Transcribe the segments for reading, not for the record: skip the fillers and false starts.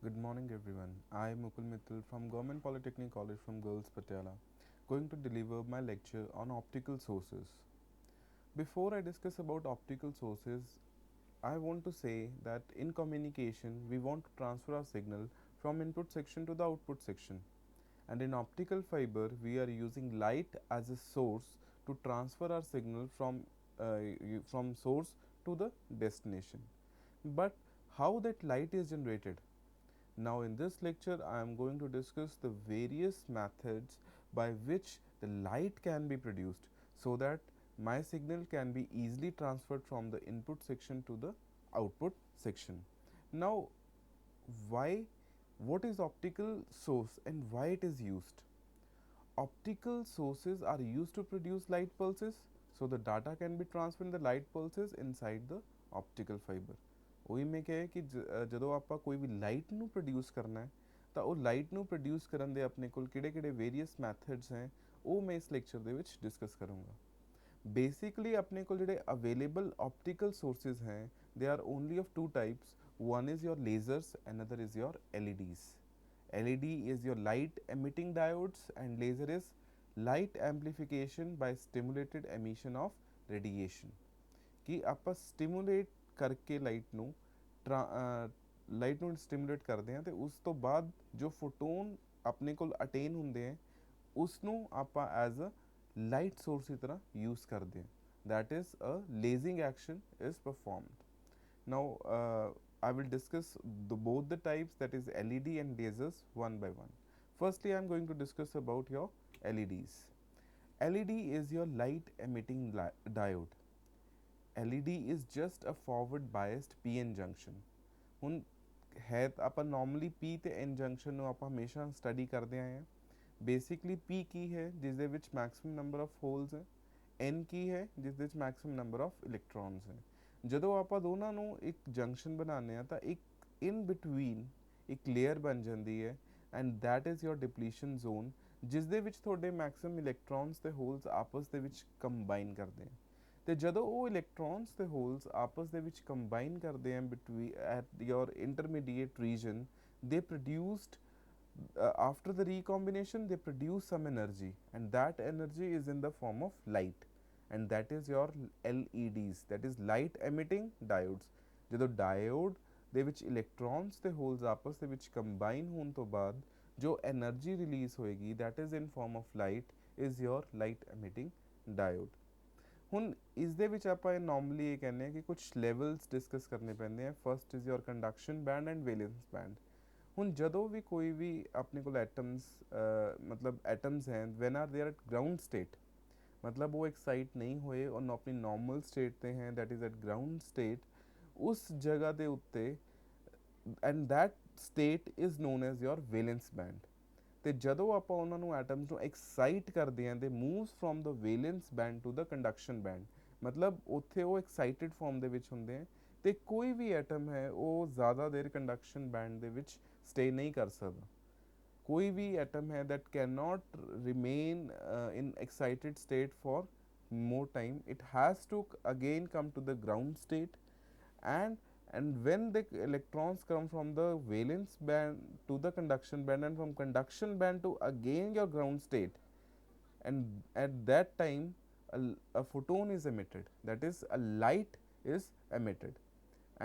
Good morning, everyone. I am Mukul Mittal from Government Polytechnic College from Girls Patiala, going to deliver my lecture on optical sources. Before I discuss about optical sources, I want to say that in communication, we want to transfer our signal from input section to the output section. And in optical fiber, we are using light as a source to transfer our signal from source to the destination. But how that light is generated? Now in this lecture I am going to discuss the various methods by which the light can be produced so that my signal can be easily transferred from the input section to the output section. Now why what is optical source and why it is used? Optical sources are used to produce light pulses, so the data can be transferred in the light pulses inside the optical fiber. ਉਹੀ ਮੈਂ ਕਿਹਾ ਕਿ ਜਦੋਂ ਆਪਾਂ ਕੋਈ ਵੀ light ਨੂੰ produce ਕਰਨਾ ਹੈ ਤਾਂ ਉਹ ਲਾਈਟ ਨੂੰ ਪ੍ਰੋਡਿਊਸ ਕਰਨ ਦੇ ਆਪਣੇ ਕੋਲ ਕਿਹੜੇ ਕਿਹੜੇ ਵੇਰੀਅਸ ਮੈਥਡਸ ਹੈ ਉਹ ਮੈਂ ਇਸ ਲੈਕਚਰ ਦੇ ਵਿੱਚ ਡਿਸਕਸ ਕਰੂੰਗਾ। ਬੇਸਿਕਲੀ ਆਪਣੇ ਕੋਲ ਜਿਹੜੇ ਅਵੇਲੇਬਲ ਆਪਟੀਕਲ ਸੋਰਸਿਸ ਹੈ they are only of two types. one is your lasers, another is your LEDs. LED is your light emitting diodes and laser is light amplification by stimulated emission of radiation। कि ਆਪਾਂ stimulate ਕਰਕੇ light ਨੂੰ stimulate ਕਰਦੇ ਹਾਂ ਤੇ ਉਸ ਤੋਂ ਬਾਅਦ ਜੋ ਫੋਟੋਨ ਆਪਣੇ ਕੋਲ ਅਟੇਨ ਹੁੰਦੇ ਹੈ ਉਸ ਨੂੰ ਆਪਾਂ ਐਜ਼ ਅ ਲਾਈਟ ਸੋਰਸ ਦੀ ਤਰ੍ਹਾਂ ਯੂਜ਼ ਕਰਦੇ ਹਾਂ। that is a lasing action is performed. Now I will discuss both the types, that is LED and lasers, one by one. Firstly I am going to discuss about your LEDs. LED is your light emitting diode. LED is just a forward biased PN junction. ਹੁਣ ਹੈ ਆਪਾਂ normally P ਤੇ N junction ਨੂੰ ਆਪਾਂ ਹਮੇਸ਼ਾ study ਕਰਦੇ ਆਏ ਹਾਂ। ਬੇਸਿਕਲੀ P ਕੀ ਹੈ ਜਿਸ ਦੇ ਵਿੱਚ ਮੈਕਸਿਮਮ ਨੰਬਰ ਆਫ ਹੋਲਸ ਹੈ, N ਕੀ ਹੈ ਜਿਸ ਦੇ ਵਿੱਚ ਮੈਕਸਿਮਮ ਨੰਬਰ ਆਫ ਇਲੈਕਟ੍ਰੋਨਸ ਹੈ। ਜਦੋਂ ਆਪਾਂ ਦੋਨਾਂ ਨੂੰ ਇੱਕ ਜੰਕਸ਼ਨ ਬਣਾਉਂਦੇ ਹਾਂ ਤਾਂ ਇੱਕ ਇਨ ਬਿਟਵੀਨ ਇੱਕ ਲੇਅਰ ਬਣ ਜਾਂਦੀ ਹੈ and that is your depletion zone, ਜਿਸ ਦੇ ਵਿੱਚ ਤੁਹਾਡੇ ਮੈਕਸਿਮਮ ਇਲੈਕਟ੍ਰੋਨਸ ਤੇ ਹੋਲਸ ਆਪਸ ਦੇ ਵਿੱਚ ਕੰਬਾਈਨ ਕਰਦੇ ਹਨ। ਤੇ ਜਦੋਂ ਉਹ ਇਲੈਕਟ੍ਰੋਨਸ ਤੇ ਹੋਲਸ ਆਪਸ ਦੇ ਵਿੱਚ ਕੰਬਾਈਨ ਕਰਦੇ ਹਨ between at your intermediate region, they produced after the recombination they produce some energy and that energy is in the form of light and that is your LEDs, that is light emitting diodes। ਜਦੋਂ diode ਦੇ ਵਿੱਚ electrons ਤੇ holes ਆਪਸ ਦੇ ਵਿੱਚ combine ਹੋਣ ਤੋਂ ਬਾਅਦ ਜੋ એનર્ਜੀ ਰਿਲੀਜ਼ ਹੋਏਗੀ that is in form of light is your light emitting diode। ਹੁਣ ਇਸ ਦੇ ਵਿੱਚ ਆਪਾਂ ਨਾਰਮਲੀ ਇਹ ਕਹਿੰਦੇ ਹਾਂ ਕਿ ਕੁਝ ਲੈਵਲਸ ਡਿਸਕਸ ਕਰਨੇ ਪੈਂਦੇ ਆ। First is your conduction band and wellness band. ਹੁਣ ਜਦੋਂ ਵੀ ਕੋਈ ਵੀ ਆਪਣੇ ਕੋਲ ਐਟਮਸ ਮਤਲਬ ਐਟਮਸ ਹੈ when are there at ground state, ਮਤਲਬ ਉਹ ਐਕਸਾਈਟ ਨਹੀਂ ਹੋਏ ਔਰ ਆਪਣੀ ਨਾਰਮਲ ਸਟੇਟ ਤੇ ਹੈ that is at ground state, ਉਸ ਜਗ੍ਹਾ ਦੇ ਉੱਤੇ and that state is non as your wellness band. ਤੇ ਜਦੋਂ ਆਪਾਂ ਉਹਨਾਂ ਨੂੰ ਐਟਮਸ ਨੂੰ ਐਕਸਾਈਟ ਕਰਦੇ ਹਾਂ they moves from the valence band to the conduction band, ਮਤਲਬ ਉੱਥੇ ਉਹ ਐਕਸਾਈਟਿਡ ਫਾਰਮ ਦੇ ਵਿੱਚ ਹੁੰਦੇ ਹੈ ਤੇ ਕੋਈ ਵੀ ਐਟਮ ਹੈ ਉਹ ਜ਼ਿਆਦਾ ਦੇਰ ਕੰਡਕਸ਼ਨ ਬੈਂਡ ਦੇ ਵਿੱਚ ਸਟੇ ਨਹੀਂ ਕਰ ਸਕਦਾ। ਕੋਈ ਵੀ ਐਟਮ ਹੈ that cannot remain in excited state for more time, it has to again come to the ground state and when the electrons come from the valence band to the conduction band and from conduction band to again your ground state, and at that time a photon is emitted, that is a light is emitted,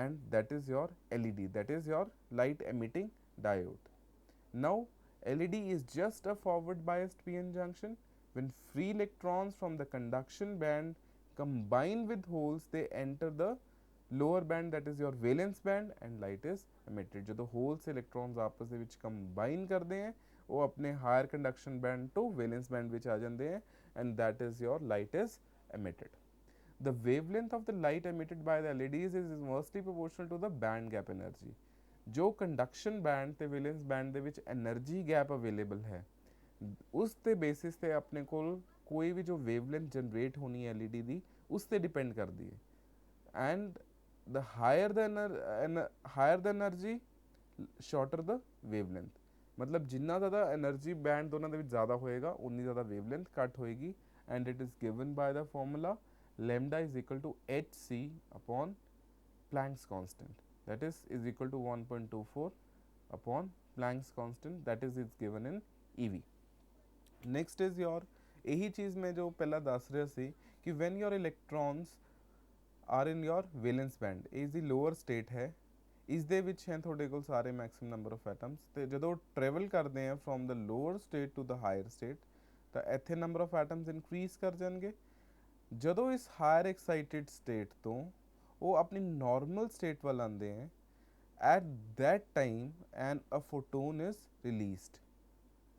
and that is your LED, that is your light emitting diode. Now LED is just a forward biased PN junction. When free electrons from the conduction band combine with holes, they enter the lower band, that is your valence band, and light is emitted। ਜਦੋਂ holes electrons ਆਪਸ ਦੇ ਵਿੱਚ combine ਕਰਦੇ हैं ਉਹ ਆਪਣੇ higher conduction band ਤੋਂ valence band ਵਿੱਚ ਆ ਜਾਂਦੇ हैं and that is your light is emitted। The wavelength of the light emitted by the LEDs is inversely proportional to the band gap energy। ਜੋ ਕੰਡਕਸ਼ਨ ਬੈਂਡ ਤੇ wellness band ਦੇ ਵਿੱਚ energy gap available ਹੈ ਉਸ ਦੇ basis ਤੇ ਆਪਣੇ ਕੋਲ ਕੋਈ ਵੀ ਜੋ ਵੇਵਲੈਂਥ ਜਨਰੇਟ ਹੋਣੀ ਹੈ LED ਦੀ ਉਸ ਤੇ ਡਿਪੈਂਡ ਕਰਦੀ ਹੈ। And the higher the energy shorter the wavelength, ਮਤਲਬ ਜਿੰਨਾ ਜ਼ਿਆਦਾ એનર્ਜੀ ਬੈਂਡ ਦੋਨਾਂ ਦੇ ਵਿੱਚ ਜ਼ਿਆਦਾ ਹੋਏਗਾ ਉਨੀ ਜ਼ਿਆਦਾ ਵੇਵਲੈਂਥ ਘੱਟ ਹੋਏਗੀ and it is given by the formula lambda is equal to hc upon Planck's constant, that is equal to 1.24 upon Planck's constant, that is it's given in EV. Next is your यही चीज़ मैं जो पहला दस रहा सी कि when your electrons are in your valence band, is the lower state है, ਇਸ ਦੇ ਵਿੱਚ ਹੈ ਤੁਹਾਡੇ ਕੋਲ ਸਾਰੇ ਮੈਕਸਿਮਮ ਨੰਬਰ ਆਫ ਐਟਮਸ, ਤੇ ਜਦੋਂ ਟਰੈਵਲ ਕਰਦੇ ਆ from the lower state to the higher state ਤਾਂ ਇੱਥੇ ਨੰਬਰ ਆਫ ਐਟਮਸ ਇਨਕਰੀਜ਼ ਕਰ ਜਾਣਗੇ। ਜਦੋਂ ਇਸ ਹਾਇਰ ਐਕਸਾਈਟਿਡ ਸਟੇਟ ਤੋਂ ਉਹ ਆਪਣੀ ਨਾਰਮਲ ਸਟੇਟ ਵੱਲ ਆਉਂਦੇ ਆ, at that time a photon is released,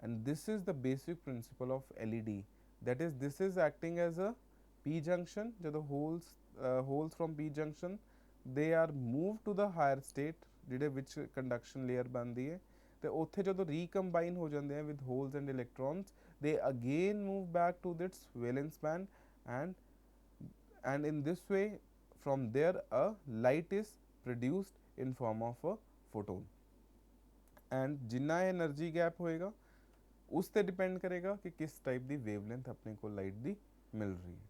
and this is the basic principle of LED, that is this is acting as a p junction, ਜਦੋਂ holes from p junction they are moved to the higher state ਜਿਹੜੇ ਵਿੱਚ conduction layer ਬਣਦੀ ਹੈ, ਤੇ ਉੱਥੇ ਜਦੋਂ recombine ਹੋ ਜਾਂਦੇ ਆ with holes and electrons, they again move back to this valence band, and in this way from there a light is produced in form of a photon, and ਜਿੰਨਾ energy gap होएगा ਉਸ ਤੇ depend ਕਰੇਗਾ ਕਿ ਕਿਸ type ਦੀ wavelength ਆਪਣੇ ਕੋਲ light ਦੀ ਮਿਲ ਰਹੀ ਹੈ।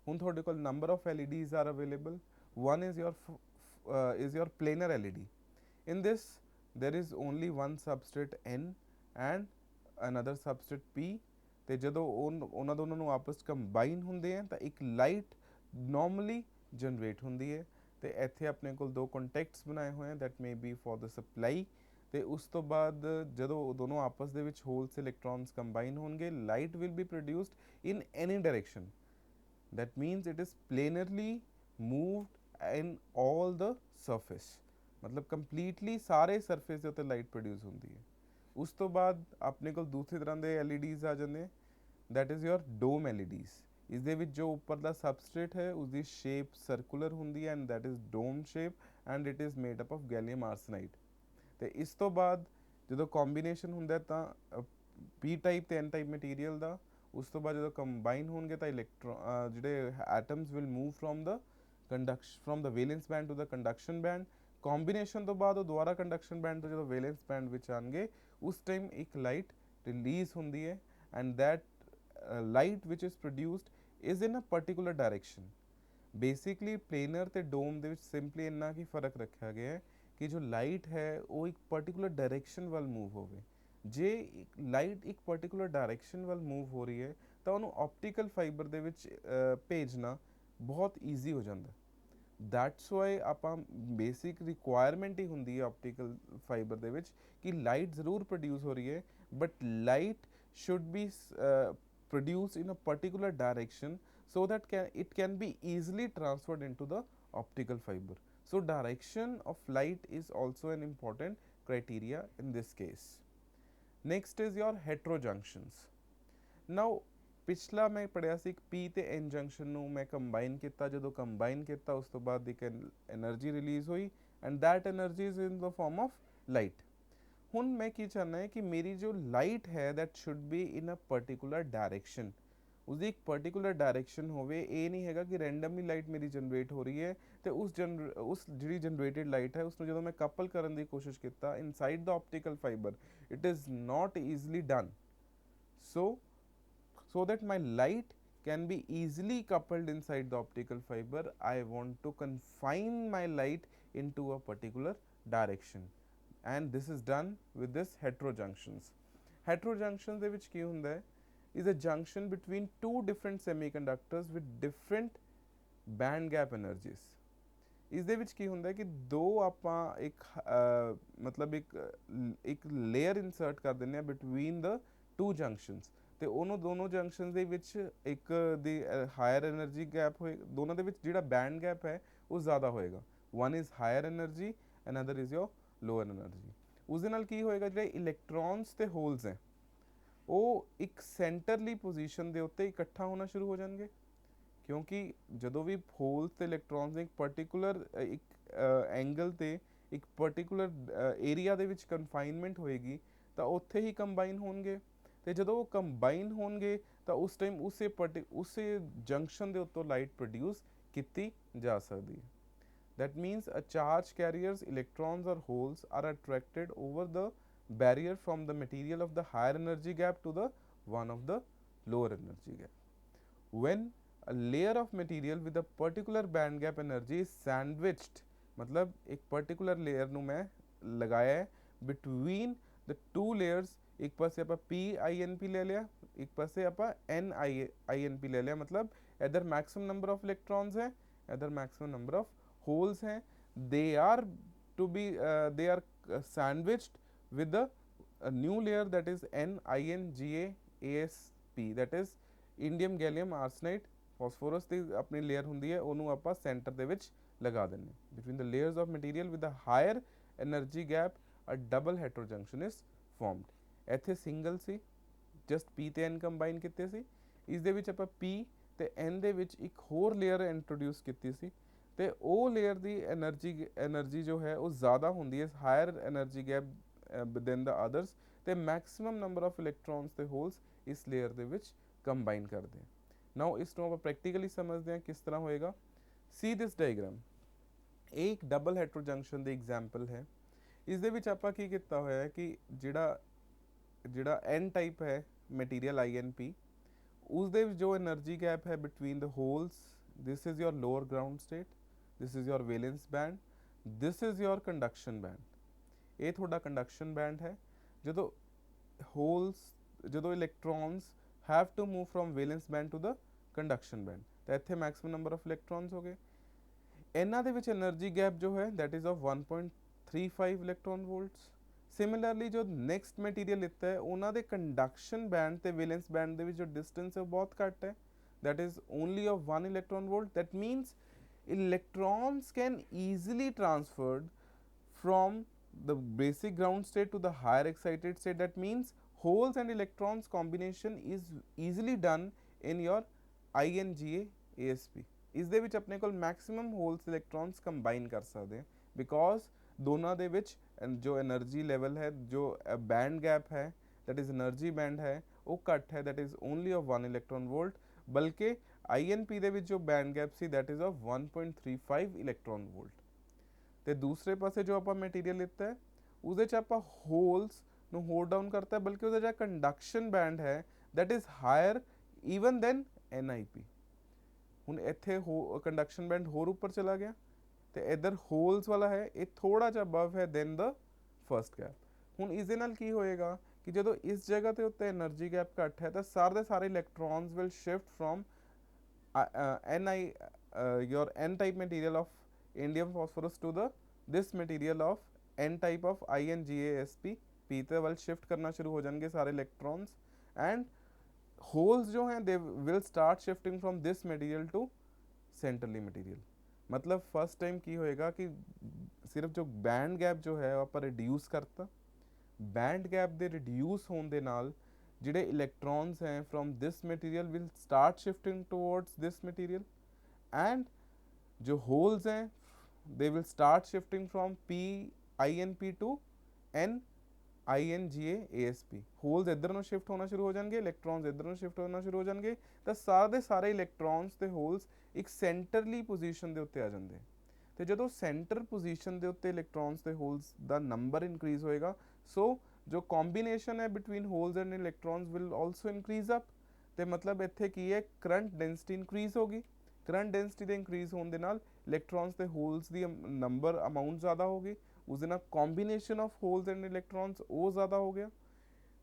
ਹੁਣ ਤੁਹਾਡੇ ਕੋਲ number of LEDs R available. one is your planar LED. In this there is only one substrate N and another substrate P, ਤੇ ਜਦੋਂ ਉਹਨਾਂ ਦੋਨਾਂ ਨੂੰ ਆਪਸ ਕੰਬਾਈਨ ਹੁੰਦੇ ਆ ਤਾਂ ਇੱਕ ਲਾਈਟ ਨਾਰਮਲੀ ਜਨਰੇਟ ਹੁੰਦੀ ਹੈ, ਤੇ ਇੱਥੇ ਆਪਣੇ ਕੋਲ ਦੋ ਕੰਟੈਕਟਸ ਬਣਾਏ ਹੋਏ ਆ that may be for the supply, ਤੇ ਉਸ ਤੋਂ ਬਾਅਦ ਜਦੋਂ ਦੋਨੋਂ ਆਪਸ ਦੇ ਵਿੱਚ ਹੋਲਸ ਇਲੈਕਟ੍ਰॉन्स ਕੰਬਾਈਨ ਹੋਣਗੇ, light will be produced in any direction, that means it is planarly moved in all the surface, मतलब completely ਸਾਰੇ ਸਰਫੇਸ ਦੇ ਉੱਤੇ ਲਾਈਟ ਪ੍ਰੋਡਿਊਸ ਹੁੰਦੀ ਹੈ। ਉਸ ਤੋਂ ਬਾਅਦ ਆਪਣੇ ਕੋਲ ਦੂਸਰੀ ਤਰ੍ਹਾਂ ਦੇ LEDs ਆ ਜਾਂਦੇ, that is your dome LEDs। ਇਸ ਦੇ ਵਿੱਚ ਜੋ ਉੱਪਰ ਦਾ ਸਬਸਟ੍ਰੇਟ ਹੈ ਉਸਦੀ ਸ਼ੇਪ ਸਰਕੂਲਰ ਹੁੰਦੀ ਹੈ, and that is dome shape, and it is made up of gallium arsenide। ਤੇ ਇਸ ਤੋਂ ਬਾਅਦ ਜਦੋਂ ਕੰਬੀਨੇਸ਼ਨ ਹੁੰਦਾ ਤਾਂ P ਟਾਈਪ ਤੇ N ਟਾਈਪ ਮਟੀਰੀਅਲ ਦਾ, ਉਸ ਤੋਂ ਬਾਅਦ ਜਦੋਂ ਕੰਬਾਈਨ ਹੋਣਗੇ ਤਾਂ ਜਿਹੜੇ atoms will move from the valence band to the conduction band। Combination ਤੋਂ ਬਾਅਦ ਉਹ ਦੁਬਾਰਾ ਕੰਡਕਸ਼ਨ ਬੈਂਡ ਤੋਂ ਜਦੋਂ ਵੈਲੈਂਸ ਬੈਂਡ ਵਿੱਚ ਆਣਗੇ ਉਸ ਟਾਈਮ ਇੱਕ ਲਾਈਟ ਰਿਲੀਜ਼ ਹੁੰਦੀ ਹੈ, and that light which is produced is in a particular direction। basically planar ਤੇ dome ਦੇ ਵਿੱਚ simply ਇੰਨਾ ਕੀ ਫਰਕ ਰੱਖਿਆ ਗਿਆ ਹੈ ਕਿ ਜੋ ਲਾਈਟ ਹੈ ਉਹ ਇੱਕ particular direction ਵੱਲ move ਹੋਵੇ। ਜੇ ਲਾਈਟ ਇੱਕ particular direction ਵੱਲ move ਹੋ ਰਹੀ ਹੈ ਤਾਂ ਉਹਨੂੰ optical fiber ਦੇ ਵਿੱਚ ਭੇਜਣਾ ਬਹੁਤ ਈਜ਼ੀ ਹੋ ਜਾਂਦਾ। that's why ਆਪਾਂ ਬੇਸਿਕ ਰਿਕੁਆਇਰਮੈਂਟ ਹੀ ਹੁੰਦੀ ਹੈ optical fiber ਦੇ ਵਿੱਚ ਕਿ ਲਾਈਟ ਜ਼ਰੂਰ ਪ੍ਰੋਡਿਊਸ ਹੋ ਰਹੀ ਹੈ, but light should be produced in a particular direction so that it can be easily transferred into the optical fiber। so direction of light is also an important criteria in this case। next is your heterojunctions। now ਪਿਛਲਾ ਮੈਂ ਪੜਿਆ ਸੀ P ਤੇ N junction ਨੂੰ ਮੈਂ combine ਕੀਤਾ, ਜਦੋਂ combine ਕੀਤਾ ਉਸ ਤੋਂ ਬਾਅਦ ਇੱਕ એનર્ਜੀ ਰਿਲੀਜ਼ ਹੋਈ, and that energy is in the form of light। ਹੁਣ ਮੈਂ ਕੀ ਚਾਹੁੰਦਾ ਹੈ ਕਿ ਮੇਰੀ ਜੋ ਲਾਈਟ ਹੈ that should be in a particular direction, ਉਸਦੀ ਇੱਕ particular direction ਹੋਵੇ। ਇਹ ਨਹੀਂ ਹੈਗਾ ਕਿ randomly ਲਾਈਟ ਮੇਰੀ ਜਨਰੇਟ ਹੋ ਰਹੀ ਹੈ ਤੇ ਉਸ ਜਿਹੜੀ ਜਨਰੇਟਡ ਲਾਈਟ ਹੈ ਉਸਨੂੰ ਜਦੋਂ ਮੈਂ ਕਪਲ ਕਰਨ ਦੀ ਕੋਸ਼ਿਸ਼ ਕੀਤਾ inside the optical fiber, it is not easily done। so that my light can be easily coupled inside the optical fiber, I want to confine my light into a particular direction, and this is done with this heterojunctions। heterojunctions ਦੇ ਵਿੱਚ ਕੀ ਹੁੰਦਾ ਹੈ is a junction between two different semiconductors with different band gap energies। ਇਸ ਦੇ ਵਿੱਚ ਕੀ ਹੁੰਦਾ ਹੈ ਕਿ ਦੋ ਆਪਾਂ ਇੱਕ ਮਤਲਬ ਇੱਕ ਲੇਅਰ ਇਨਸਰਟ ਕਰ ਦਿੰਦੇ ਆ ਬਿਟਵੀਨ ਦ ਟੂ ਜੰਕਸ਼ਨਸ, ਤੇ ਉਹਨੂੰ ਦੋਨੋਂ ਜੰਕਸ਼ਨ ਦੇ ਵਿੱਚ ਇੱਕ ਦੀ ਹਾਇਰ એનર્ਜੀ ਗੈਪ ਹੋਏ, ਦੋਨਾਂ ਦੇ ਵਿੱਚ ਜਿਹੜਾ ਬੈਂਡ ਗੈਪ ਹੈ ਉਹ ਜ਼ਿਆਦਾ ਹੋਏਗਾ। one is higher energy, another is your lower energy। ਉਸ ਦੇ ਨਾਲ ਕੀ ਹੋਏਗਾ, ਜਿਹੜੇ ਇਲੈਕਟ੍ਰॉन्स ਤੇ ਹੋਲਸ ਹੈ ਉਹ ਇੱਕ ਸੈਂਟਰਲੀ ਪੋਜੀਸ਼ਨ ਦੇ ਉੱਤੇ ਇਕੱਠਾ ਹੋਣਾ ਸ਼ੁਰੂ ਹੋ ਜਾਣਗੇ, ਕਿਉਂਕਿ ਜਦੋਂ ਵੀ ਹੋਲਸ ਤੇ ਇਲੈਕਟ੍ਰॉन्स ਇੱਕ ਪਾਰਟਿਕੂਲਰ ਇੱਕ ਐਂਗਲ ਤੇ ਇੱਕ ਪਾਰਟਿਕੂਲਰ ਏਰੀਆ ਦੇ ਵਿੱਚ ਕਨਫਾਈਨਮੈਂਟ ਹੋਏਗੀ ਤਾਂ ਉੱਥੇ ਹੀ ਕੰਬਾਈਨ ਹੋਣਗੇ, ਤੇ ਜਦੋਂ ਉਹ ਕੰਬਾਈਨ ਹੋਣਗੇ ਤਾਂ ਉਸ ਟਾਈਮ ਉਸੇ ਜੰਕਸ਼ਨ ਦੇ ਉੱਤੋਂ ਲਾਈਟ ਪ੍ਰੋਡਿਊਸ ਕੀਤੀ ਜਾ ਸਕਦੀ ਹੈ। that means a charge carriers electrons or holes are attracted over the barrier from the material of the higher energy gap to the one of the lower energy gap। when a layer of material with a particular band gap energy is sandwiched, मतलब एक particular layer ਨੂੰ ਮੈਂ ਲਗਾਇਆ ਹੈ between the two layers. ਇੱਕ ਪਾਸੇ ਆਪਾਂ PINP ਲੈ ਲਿਆ, ਇੱਕ ਪਾਸੇ ਆਪਾਂ NINP ਲੈ ਲਿਆ, मतलब इधर मैक्सिमम नंबर ऑफ इलेक्ट्रॉन्स हैं, इधर मैक्सिमम नंबर ऑफ होल्स हैं। They are to be they are sandwiched with the new layer that is NINGASP, that is indium gallium arsenide phosphorus ਦੀ ਆਪਣੀ ਲੇਅਰ ਹੁੰਦੀ ਹੈ, ਉਹਨੂੰ ਆਪਾਂ ਸੈਂਟਰ ਦੇ ਵਿੱਚ ਲਗਾ ਦਿੰਦੇ ਹਾਂ। Between the layers of material with a higher energy gap a double heterojunction is formed. ਇੱਥੇ ਸਿੰਗਲ ਸੀ, ਜਸਟ P ਤੇ N ਕੰਬਾਈਨ ਕੀਤੇ ਸੀ, ਇਸ ਦੇ ਵਿੱਚ ਆਪਾਂ P ਤੇ N ਦੇ ਵਿੱਚ ਇੱਕ ਹੋਰ ਲੇਅਰ ਇੰਟਰੋਡਿਊਸ ਕੀਤੀ ਸੀ, ਤੇ ਉਹ ਲੇਅਰ ਦੀ એનર્ਜੀ ਜੋ ਹੈ ਉਹ ਜ਼ਿਆਦਾ ਹੁੰਦੀ ਹੈ, ਹਾਇਰ એનર્ਜੀ ਗੈਪ ਦੇਨ ਦ ਅਦਰਸ, ਤੇ ਮੈਕਸਿਮਮ ਨੰਬਰ ਆਫ ਇਲੈਕਟ੍ਰੋਨਸ ਤੇ ਹੋਲਸ ਇਸ ਲੇਅਰ ਦੇ ਵਿੱਚ ਕੰਬਾਈਨ ਕਰਦੇ हैं। ਨਾਓ ਇਸ ਨੂੰ ਆਪਾਂ ਪ੍ਰੈਕਟੀਕਲੀ ਸਮਝਦੇ ਹਾਂ ਕਿਸ ਤਰ੍ਹਾਂ ਹੋਏਗਾ। ਸੀ ਦਿਸ ਡਾਇਗਰਾਮ, ਇਹ ਇੱਕ ਡਬਲ ਹੈਟਰੋਜੰਕਸ਼ਨ ਦੀ ਐਗਜ਼ਾਮਪਲ ਹੈ। ਇਸ ਦੇ ਵਿੱਚ ਆਪਾਂ ਕੀ ਕੀਤਾ ਹੋਇਆ ਹੈ ਕਿ ਜਿਹੜਾ N ਟਾਈਪ ਹੈ ਮਟੀਰੀਅਲ INP, ਉਸ ਦੇ ਵਿੱਚ ਜੋ એનર્ਜੀ ਗੈਪ ਹੈ between the holes, this is your lower ground state, this is your wellness band, this is your conduction band. ਇਹ ਤੁਹਾਡਾ ਕੰਡਕਸ਼ਨ ਬੈਂਡ ਹੈ। ਜਦੋਂ electrons have to move from valence band to the conduction band, ਤਾਂ ਇੱਥੇ maximum number of electrons ਹੋ ਗਏ। ਇਹਨਾਂ ਦੇ ਵਿੱਚ energy gap ਜੋ ਹੈ that is of 1.35 electron volts। Similarly ਜੋ next material ਲਿੱਤਾ ਹੈ ਉਹਨਾਂ ਦੇ conduction band ਤੇ valence band ਦੇ ਵਿੱਚ ਜੋ distance ਹੈ ਉਹ ਬਹੁਤ ਘੱਟ ਹੈ, that is only of 1 electron volt। that means electrons can easily transferred from the basic ground state to the higher excited state। that means holes and electrons combination is easily done in your INGA ASP। ਇਸ ਦੇ ਵਿੱਚ ਆਪਣੇ ਕੋਲ maximum holes electrons combine ਕਰ ਸਕਦੇ ਹਾਂ, because ਦੋਨਾਂ ਦੇ ਵਿੱਚ ਜੋ energy level ਹੈ, ਜੋ band gap ਹੈ that is energy band ਹੈ ਉਹ ਘੱਟ ਹੈ, that is only of 1 electron volt। ਬਲਕਿ INP ਦੇ ਵਿੱਚ ਜੋ band gap C that is of 1.35 electron volt। ਤੇ ਦੂਸਰੇ ਪਾਸੇ ਜੋ ਆਪਾਂ ਮਟੀਰੀਅਲ ਲਿੱਤਾ ਹੈ ਉਹਦੇ 'ਚ ਆਪਾਂ ਹੋਲਸ ਨੂੰ ਹੋਰ ਡਾਊਨ ਕਰਤਾ ਹੈ, ਬਲਕਿ ਉਹਦਾ ਜਿਹੜਾ ਕੰਡਕਸ਼ਨ ਬੈਂਡ ਹੈ that is higher even than NIP। ਹੁਣ ਇੱਥੇ ਕੰਡਕਸ਼ਨ ਬੈਂਡ ਹੋਰ ਉੱਪਰ ਚਲਾ ਗਿਆ, ਤੇ ਇੱਧਰ ਹੋਲਸ ਵਾਲਾ ਹੈ ਇਹ ਥੋੜਾ ਜਿਹਾ ਅਬਵ ਹੈ ਦੈਨ ਦ ਫਰਸਟ ਗੈਪ। ਹੁਣ ਇਸ ਦੇ ਨਾਲ ਕੀ ਹੋਏਗਾ ਕਿ ਜਦੋਂ ਇਸ ਜਗ੍ਹਾ ਤੇ ਉੱਤੇ એનર્ਜੀ ਗੈਪ ਘੱਟ ਹੈ ਤਾਂ ਸਾਰੇ ਦੇ ਸਾਰੇ electrons will shift from your N type material of indium phosphorus to the this material of N type of INGASP। P ਤੇ ਵੱਲ ਸ਼ਿਫਟ ਕਰਨਾ ਸ਼ੁਰੂ ਹੋ ਜਾਣਗੇ ਸਾਰੇ ਇਲੈਕਟ੍ਰੋਨਸ, ਐਂਡ ਹੋਲਸ ਜੋ ਹੈ they will start shifting from this material to centrally material. ਮਤਲਬ ਫਸਟ ਟਾਈਮ ਕੀ ਹੋਏਗਾ ਕਿ ਸਿਰਫ ਜੋ ਬੈਂਡ ਗੈਪ ਜੋ ਹੈ ਉਹ ਆਪਾਂ ਰਿਡਿਊਸ ਕਰਤਾ। ਬੈਂਡ ਗੈਪ ਦੇ ਰਿਡਿਊਸ ਹੋਣ ਦੇ ਨਾਲ ਜਿਹੜੇ ਇਲੈਕਟ੍ਰੋਨਸ ਹੈ from this material will start shifting towards this material, and ਜੋ ਹੋਲਸ हैं they will start shifting from PINP to NINGA ASP। Holes ਇੱਧਰ ਨੂੰ ਸ਼ਿਫਟ ਹੋਣਾ ਸ਼ੁਰੂ ਹੋ ਜਾਣਗੇ, ਇਲੈਕਟ੍ਰੋਨਸ ਇੱਧਰ ਨੂੰ ਸ਼ਿਫਟ ਹੋਣਾ ਸ਼ੁਰੂ ਹੋ ਜਾਣਗੇ, ਤਾਂ ਸਾਰੇ ਦੇ ਸਾਰੇ ਇਲੈਕਟ੍ਰੋਨਸ ਤੇ ਹੋਲਸ ਇੱਕ ਸੈਂਟਰਲੀ ਪੋਜੀਸ਼ਨ ਦੇ ਉੱਤੇ ਆ ਜਾਂਦੇ। ਤੇ ਜਦੋਂ ਸੈਂਟਰ ਪੋਜੀਸ਼ਨ ਦੇ ਉੱਤੇ ਇਲੈਕਟ੍ਰੋਨਸ ਤੇ ਹੋਲਸ ਦਾ ਨੰਬਰ ਇਨਕਰੀਜ਼ ਹੋਏਗਾ, ਸੋ ਜੋ ਕੰਬੀਨੇਸ਼ਨ ਹੈ between holes and electrons will also increase up. ਤੇ ਮਤਲਬ ਇੱਥੇ ਕੀ ਹੈ, ਕਰੰਟ ਡੈਂਸਿਟੀ ਇਨਕਰੀਜ਼ ਹੋਗੀ। ਕਰੰਟ ਡੈਂਸਿਟੀ ਦੇ ਇਨਕਰੀਜ਼ ਹੋਣ ਦੇ ਨਾਲ ਇਲੈਕਟ੍ਰੋਨਸ ਤੇ ਹੋਲਸ ਦੀ ਨੰਬਰ ਅਮਾਊਂਟ ਜ਼ਿਆਦਾ ਹੋ ਗਈ, उसके नाल कॉम्बीनेशन ऑफ होल्स एंड इलैक्ट्रॉन्स वो ज़्यादा हो गया।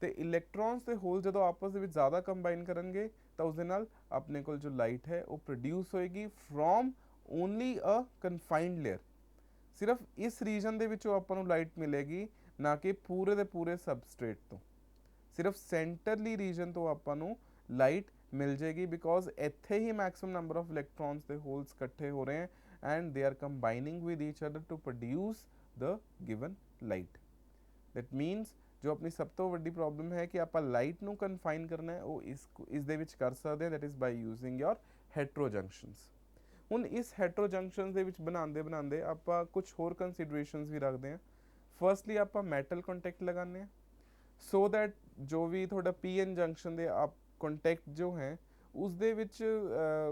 तो इलैक्ट्रॉन्स ते होल जो आपस में ज़्यादा कंबाइन करेंगे तो उसके नाल अपने को जो लाइट है वो प्रोड्यूस होएगी from only a confined layer. सिर्फ इस रीजन दे विचों आपां नूं लाइट मिलेगी, ना कि पूरे दे पूरे सबस्ट्रेट तो। सिर्फ सेंटरली रीजन तो आपां नूं लाइट मिल जाएगी, बिकॉज इत्थे ही मैक्सिमम नंबर ऑफ इलैक्ट्रॉन्स ते होल्स इकट्ठे हो रहे हैं and they are combining with each other to produce the given light। that means जो अपनी सब तो वड्डी प्रॉब्लम है कि ਆਪਾਂ ਲਾਈਟ ਨੂੰ ਕਨਫਾਈਨ ਕਰਨਾ ਹੈ ਉਹ ਇਸ ਦੇ ਵਿੱਚ ਕਰ ਸਕਦੇ ਹਾਂ, that is by using your heterojunctions। ਹੁਣ ਇਸ heterojunctions ਦੇ ਵਿੱਚ ਬਣਾਉਂਦੇ ਆਪਾਂ ਕੁਝ ਹੋਰ ਕੰਸੀਡਰੇਸ਼ਨਸ ਵੀ ਰੱਖਦੇ ਹਾਂ। ਫਰਸਟਲੀ ਆਪਾਂ ਮੈਟਲ ਕੰਟੈਕਟ ਲਗਾਉਂਦੇ ਹਾਂ ਸੋ ਦੈਟ ਜੋ ਵੀ ਤੁਹਾਡਾ PN ਜੰਕਸ਼ਨ ਦੇ ਆਪ ਕੰਟੈਕਟ ਜੋ ਹੈ ਉਸ ਦੇ ਵਿੱਚ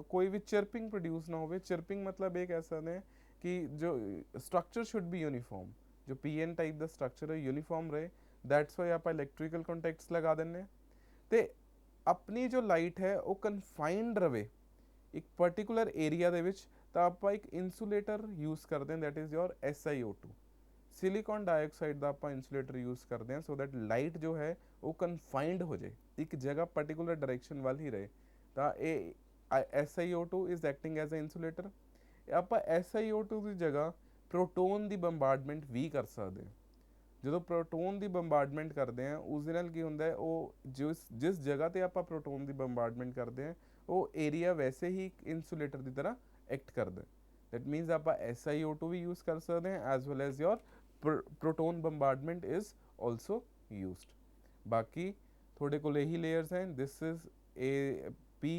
ਕੋਈ ਵੀ ਚਿਰਪਿੰਗ ਪ੍ਰੋਡਿਊਸ ਨਾ ਹੋਵੇ। ਚਿਰਪਿੰਗ ਮਤਲਬ ਇਹ ਕਹਿ ਸਕਦੇ ਹਾਂ कि जो स्ट्रक्चर शुड बी यूनिफॉर्म, जो PN टाइप का स्ट्रक्चर है यूनिफॉर्म रहे, दैट्स वाई आप इलैक्ट्रिकल कॉन्टैक्ट्स लगा देने। तो अपनी जो लाइट है वो कन्फाइंड रहे एक पर्टिकुलर एरिया दे विच, तो आप एक इंसुलेटर यूज़ करते हैं, that is your SiO2। Silicon dioxide ਦਾ ਆਪਾਂ ਇਨਸੂਲੇਟਰ ਯੂਜ਼ ਕਰਦੇ ਹਾਂ ਸੋ ਦੈਟ ਲਾਈਟ ਜੋ ਹੈ ਉਹ ਕਨਫਾਈਨਡ ਹੋ ਜਾਏ, ਇੱਕ ਜਗ੍ਹਾ ਪਾਰਟਿਕੂਲਰ ਡਾਇਰੈਕਸ਼ਨ ਵੱਲ ਹੀ ਰਹੇ। ਤਾਂ ਇਹ SiO2 is acting as a insulator. ਆਪਾਂ SiO2 ਦੀ ਜਗ੍ਹਾ ਪ੍ਰੋਟੋਨ ਦੀ ਬੰਬਾਰਡਮੈਂਟ ਵੀ ਕਰ ਸਕਦੇ ਹਾਂ। ਜਦੋਂ ਪ੍ਰੋਟੋਨ ਦੀ ਬੰਬਾਰਡਮੈਂਟ ਕਰਦੇ ਹਾਂ ਉਸ ਦੇ ਨਾਲ ਕੀ ਹੁੰਦਾ ਹੈ, ਉਹ ਜਿਸ ਜਗ੍ਹਾ ਤੇ ਆਪਾਂ ਪ੍ਰੋਟੋਨ ਦੀ ਬੰਬਾਰਡਮੈਂਟ ਕਰਦੇ ਹਾਂ ਉਹ ਏਰੀਆ ਵੈਸੇ ਹੀ ਇਨਸੂਲੇਟਰ ਦੀ ਤਰ੍ਹਾਂ ਐਕਟ ਕਰਦਾ। ਦੈਟ ਮੀਨਸ ਆਪਾਂ SiO2 ਵੀ ਯੂਜ਼ ਕਰ ਸਕਦੇ ਹਾਂ as well as your proton bombardment is also used। ਬਾਕੀ ਤੁਹਾਡੇ ਕੋਲ ਇਹੀ ਲੇਅਰਸ हैं। This is A P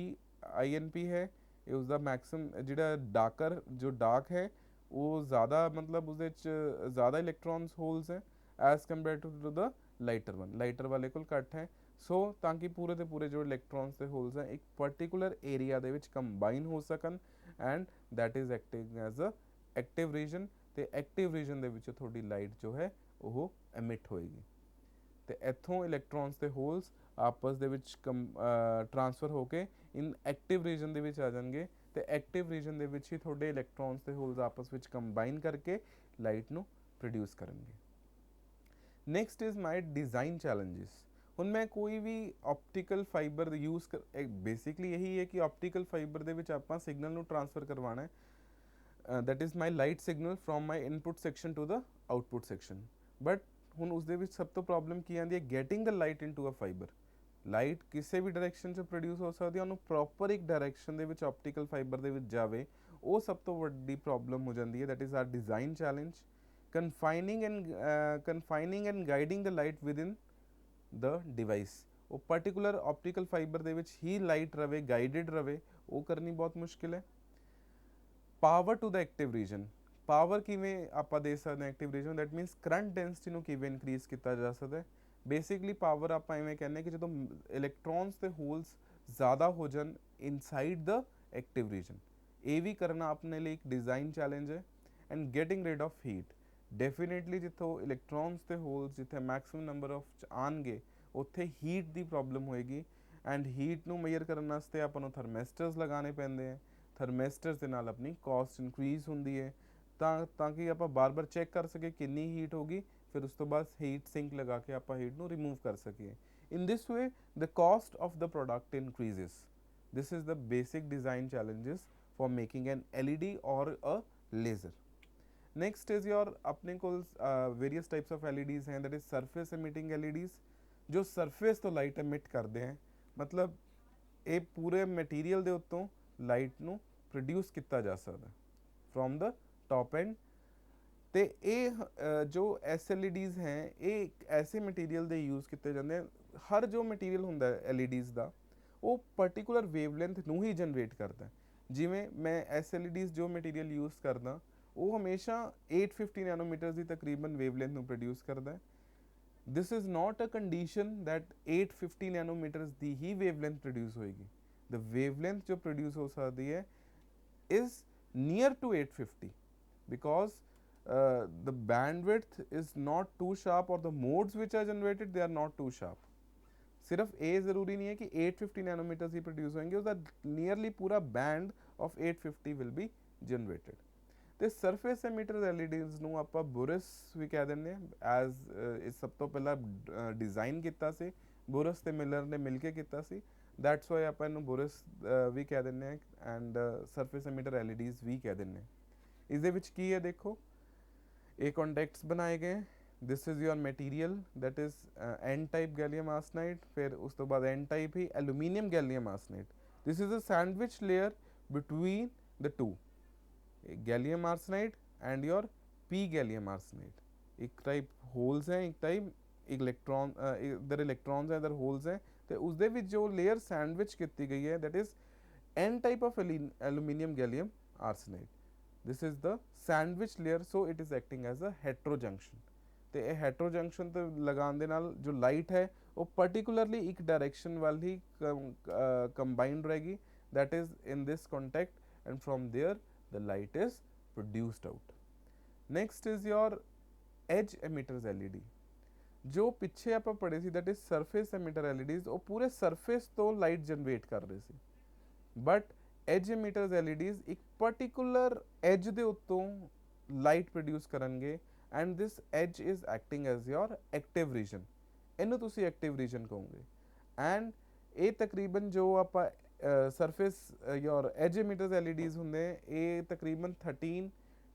INP है, ਇਹ ਉਸਦਾ ਮੈਕਸਿਮਮ ਜਿਹੜਾ ਡਾਰਕਰ ਜੋ ਡਾਰਕ ਹੈ ਉਹ ਜ਼ਿਆਦਾ ਮਤਲਬ ਉਹਦੇ 'ਚ ਜ਼ਿਆਦਾ ਇਲੈਕਟ੍ਰॉन्स ਹੋਲਸ ਹੈ as compare to the lighter one. Lighter ਵਾਲੇ ਕੋਲ ਘੱਟ ਹੈ। ਸੋ ਤਾਂ ਕਿ ਪੂਰੇ ਦੇ ਪੂਰੇ ਜੋ ਇਲੈਕਟ੍ਰॉन्स ਦੇ ਹੋਲਸ ਹੈ ਇੱਕ ਪਰਟੀਕੂਲਰ ਏਰੀਆ ਦੇ ਵਿੱਚ ਕੰਬਾਈਨ ਹੋ ਸਕਣ and that is acting as a active region. ਤੇ ਐਕਟਿਵ ਰੀਜਨ ਦੇ ਵਿੱਚ ਤੁਹਾਡੀ ਲਾਈਟ ਜੋ ਹੈ ਉਹ ਐਮਿਟ ਹੋਏਗੀ ਤੇ ਇੱਥੋਂ ਇਲੈਕਟ੍ਰॉन्स ਤੇ ਹੋਲਸ ਆਪਸ ਦੇ ਵਿੱਚ ਟ੍ਰਾਂਸਫਰ ਹੋ ਕੇ ਇਨ ਐਕਟਿਵ ਰੀਜਨ ਦੇ ਵਿੱਚ ਆ ਜਾਣਗੇ ਤੇ ਐਕਟਿਵ ਰੀਜਨ ਦੇ ਵਿੱਚ ਹੀ ਤੁਹਾਡੇ ਇਲੈਕਟ੍ਰॉन्स ਤੇ ਹੋਲਸ ਆਪਸ ਵਿੱਚ ਕੰਬਾਈਨ ਕਰਕੇ ਲਾਈਟ ਨੂੰ ਪ੍ਰੋਡਿਊਸ ਕਰਨਗੇ। Next is my design challenges. ਹੁਣ ਮੈਂ ਕੋਈ ਵੀ ਆਪਟੀਕਲ ਫਾਈਬਰ ਯੂਜ਼ ਬੇਸਿਕਲੀ ਇਹੀ ਹੈ ਕਿ ਆਪਟੀਕਲ ਫਾਈਬਰ ਦੇ ਵਿੱਚ ਆਪਾਂ ਸਿਗਨਲ ਨੂੰ ਟ੍ਰਾਂਸਫਰ ਕਰਵਾਉਣਾ ਹੈ। that is my light signal from my input section to the output section। but ਹੁਣ ਉਸਦੇ ਵਿੱਚ ਸਭ ਤੋਂ ਪ੍ਰੋਬਲਮ ਕੀ ਆਉਂਦੀ ਹੈ, getting the light into a fiber। Light ਕਿਸੇ ਵੀ ਡਾਇਰੈਕਸ਼ਨ 'ਚ ਪ੍ਰੋਡਿਊਸ ਹੋ ਸਕਦੀ ਹੈ, ਉਹਨੂੰ ਪ੍ਰੋਪਰ ਇੱਕ ਡਾਇਰੈਕਸ਼ਨ ਦੇ ਵਿੱਚ ਆਪਟੀਕਲ ਫਾਈਬਰ ਦੇ ਵਿੱਚ ਜਾਵੇ, ਉਹ ਸਭ ਤੋਂ ਵੱਡੀ ਪ੍ਰੋਬਲਮ ਹੋ ਜਾਂਦੀ ਹੈ। that is our design challenge। confining and guiding the light within the device। ਉਹ particular optical fiber ਦੇ ਵਿੱਚ ਹੀ ਲਾਈਟ ਰਵੇ, guided ਰਵੇ, ਉਹ ਕਰਨੀ ਬਹੁਤ ਮੁਸ਼ਕਿਲ ਹੈ। Power to the active region. Power ਕਿਵੇਂ ਆਪਾਂ ਦੇ ਸਕਦੇ ਹਾਂ active region, that means current density ਨੂੰ ਕਿਵੇਂ ਇਨਕਰੀਜ਼ ਕੀਤਾ ਜਾ ਸਕਦਾ ਹੈ। ਬੇਸਿਕਲੀ ਪਾਵਰ ਆਪਾਂ ਇਵੇਂ ਕਹਿੰਦੇ ਕਿ ਜਦੋਂ ਇਲੈਕਟ੍ਰॉन्स ਤੇ ਹੋਲਸ ਜ਼ਿਆਦਾ ਹੋ ਜਾਣ ਇਨਸਾਈਡ ਦ ਐਕਟਿਵ ਰੀਜਨ, ਇਹ ਵੀ ਕਰਨਾ ਆਪਣੇ ਲਈ ਇੱਕ ਡਿਜ਼ਾਈਨ ਚੈਲੰਜ ਹੈ। And getting ਰਿਡ of heat. Definitely ਜਿੱਥੋਂ ਇਲੈਕਟ੍ਰॉन्स ਤੇ ਹੋਲਸ ਜਿੱਥੇ ਮੈਕਸਿਮਮ ਨੰਬਰ ਆਫ ਆਉਣਗੇ ਉੱਥੇ ਹੀਟ ਦੀ ਪ੍ਰੋਬਲਮ ਹੋਏਗੀ ਐਂਡ ਹੀਟ ਨੂੰ ਮੇਜਰ ਕਰਨ ਵਾਸਤੇ ਆਪਾਂ ਨੂੰ ਥਰਮੈਸਟਰਸ ਲਗਾਉਣੇ ਪੈਂਦੇ ਹੈ। ਥਰਮੈਸਟਰਸ ਦੇ ਨਾਲ ਆਪਣੀ ਕਾਸਟ ਇਨਕਰੀਜ਼ ਹੁੰਦੀ ਹੈ ਤਾਂ ਕਿ ਆਪਾਂ ਬਾਰ-ਬਾਰ ਚੈੱਕ ਕਰ ਸਕੀਏ ਕਿੰਨੀ ਹੀਟ ਹੋਗੀ, ਫਿਰ ਉਸ ਤੋਂ ਬਾਅਦ ਹੀਟ ਸਿੰਕ ਲਗਾ ਕੇ ਆਪਾਂ ਹੀਟ ਨੂੰ ਰਿਮੂਵ ਕਰ ਸਕੀਏ। In this way the cost of the product increases. This is the basic design challenges for making an LED or a laser. Next is your अपने को वेरियस टाइप्स ऑफ LEDs हैं, that is surface emitting LEDs जो surface तो light emit करते हैं, मतलब ये पूरे मटीरियल ਦੇ ਉੱਤੋਂ ਲਾਈਟ ਨੂੰ ਪ੍ਰੋਡਿਊਸ ਕੀਤਾ ਜਾ ਸਕਦਾ ਫਰੋਮ ਦ ਟॉप एंड। ਤੇ ਇਹ ਜੋ SLEDs हैं ਇਹ ਇੱਕ ਐਸੇ ਮਟੀਰੀਅਲ ਦੇ ਯੂਜ਼ ਕੀਤੇ ਜਾਂਦੇ ਹਨ। ਹਰ ਜੋ ਮਟੀਰੀਅਲ ਹੁੰਦਾ LEDs ਦਾ ਉਹ ਪਰਟੀਕੂਲਰ ਵੇਵਲੈਂਥ ਨੂੰ ਹੀ ਜਨਰੇਟ ਕਰਦਾ। ਜਿਵੇਂ ਮੈਂ SLEDs ਜੋ ਮਟੀਰੀਅਲ ਯੂਜ਼ ਕਰਦਾ ਉਹ ਹਮੇਸ਼ਾ 850 ਨੈਨੋਮੀਟਰ ਦੀ ਤਕਰੀਬਨ ਵੇਵਲੈਂਥ ਨੂੰ ਪ੍ਰੋਡਿਊਸ ਕਰਦਾ ਹੈ। This is not a condition that 850 nanometers ਦੀ ਹੀ ਵੇਵਲੈਂਥ ਪ੍ਰੋਡਿਊਸ ਹੋਏਗੀ। ਦ ਵੇਵਲੈਂਥ ਜੋ ਪ੍ਰੋਡਿਊਸ ਹੋ ਸਕਦੀ ਹੈ is near to 850 because the bandwidth is not too sharp or the modes which are generated they are not too sharp। सिर्फ ये ज़रूरी नहीं है कि 850 नैनोमीटर्स ही प्रोड्यूस होंगे, उसका नियरली पूरा band of 850 will be generated. ਤੇ ਸਰਫੇਸ ਐਮੀਟਰ LEDs ਨੂੰ ਆਪਾਂ ਬੁਰਸ ਵੀ ਕਹਿ ਦਿੰਦੇ ਹਾਂ ਐਜ਼ ਇਹ ਸਭ ਤੋਂ ਪਹਿਲਾਂ ਡਿਜ਼ਾਈਨ ਕੀਤਾ ਸੀ ਬੁਰਸ ਤੇ ਮਿਲਰ ਨੇ ਮਿਲ ਕੇ ਕੀਤਾ ਸੀ, ਦੈਟਸ ਵਾਈ ਆਪਾਂ ਇਹਨੂੰ ਬੁਰਸ ਵੀ ਕਹਿ ਦਿੰਦੇ ਹਾਂ ਐਂਡ ਸਰਫੇਸ ਐਮੀਟਰ LEDs ਵੀ ਕਹਿ ਦਿੰਦੇ ਹਾਂ। ਇਸ ਦੇ ਵਿੱਚ ਕੀ ਹੈ ਦੇਖੋ, ਇਹ ਕੰਟੈਕਟਸ ਬਣਾਏ ਗਏ। This is your material that is N type gallium arsenide, फिर उस तो बाद N type he aluminium gallium arsenide. This is a sandwich layer between the two, gallium arsenide and your P gallium arsenide. एक type holes हैं, एक type electron इधर electrons हैं इधर होल्स हैं, तो उसदे विच जो लेयर सैंडविच की गई है that is N type of aluminium gallium arsenide. This is the sandwich layer, so it is acting as a hetero junction. ਤੇ ਇਹ ਹੈਟਰੋ ਜੰਕਸ਼ਨ ਤੇ ਲਗਾਉਣ ਦੇ ਨਾਲ ਜੋ ਲਾਈਟ ਹੈ ਉਹ ਪਾਰਟਿਕੂਲਰਲੀ ਇੱਕ ਡਾਇਰੈਕਸ਼ਨ ਵੱਲ ਹੀ ਕੰਬਾਈਨਡ ਰਹੇਗੀ, that is in this contact, and from there the light is produced out। next is your edge emitters LED। ਜੋ ਪਿੱਛੇ ਆਪਾਂ ਪੜ੍ਹੇ ਸੀ that is surface emitter LEDs, ਉਹ ਪੂਰੇ ਸਰਫੇਸ ਤੋਂ ਲਾਈਟ ਜਨਰੇਟ ਕਰ ਰਹੇ ਸੀ, ਬਟ edge emitters LEDs ਇੱਕ ਪਾਰਟਿਕੂਲਰ ਐਜ ਦੇ ਉੱਤੋਂ ਲਾਈਟ ਪ੍ਰੋਡਿਊਸ ਕਰਨਗੇ and this edge is acting as your active region, ਇਹਨੂੰ ਤੁਸੀਂ active region ਕਹੋਗੇ। and ਇਹ ਤਕਰੀਬਨ ਜੋ ਆਪਾਂ surface your edge emitters LEDs ਹੁੰਦੇ ਇਹ ਤਕਰੀਬਨ